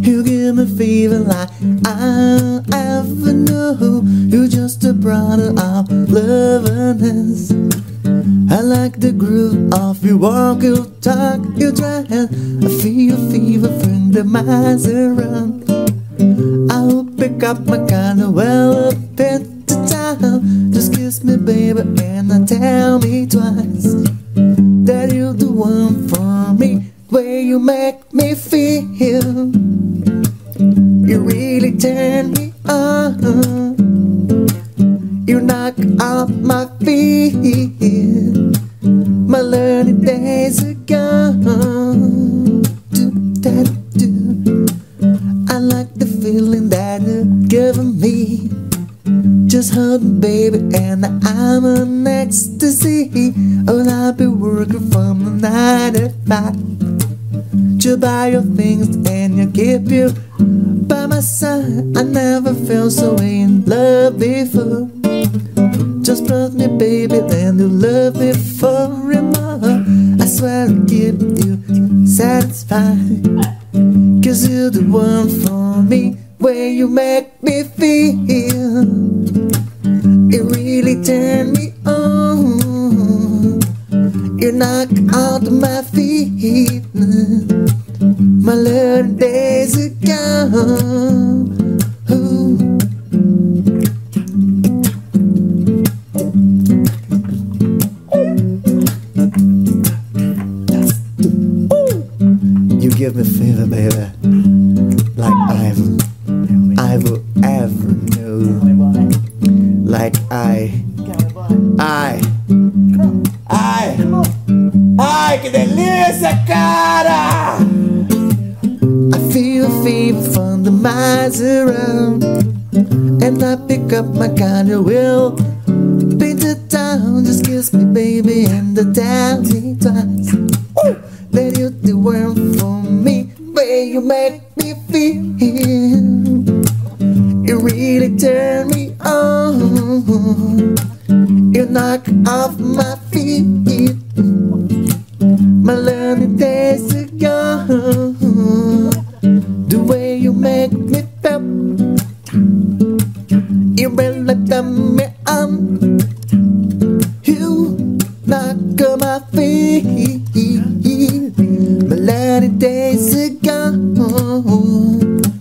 You give me fever like I ever knew. You're just a product of loveliness. I like the groove of your walk, your talk, your dress. I feel your fever from the miles around. I'll pick up my gun well up into town. Just kiss me baby and tell me twice that you're the one for me. Way you make me feel, you really turn me on. You knock off my feet. My learning days are gone. I like the feeling that you're giving me. Just hold me baby and I'm on ecstasy. Oh, I'll be working from the 9 to 5. You buy your things and you keep you by my side. I never felt so in love before. Just trust me baby and you love me forever. I swear I'll keep you satisfied, 'cause you're the one for me. Where you make me feel, it really turn me on. You knock out my feet. My learning days are gone. Ooh. You give me fever, baby, like I will ever know. Like Ai, que delícia, cara! I feel a fever from the miles around, and I pick up my gun and will beat the town. Just kiss me baby and tell me twice that you're the one for me. Where you make me feel, you really turn me on. You knock off my feet. My learning days are gone. The way you make me feel, you really turn me on. You knock on my feet. My learning days are gone.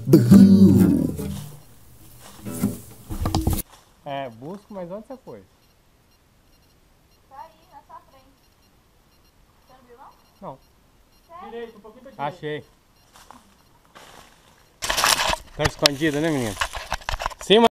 Boo. É, busco, mas onde você foi? Tá aí, na sua frente. Você não viu, não? Não. Sério? Direito, um pouquinho pra direita. Achei. Tá escondida, né, menina? Cima.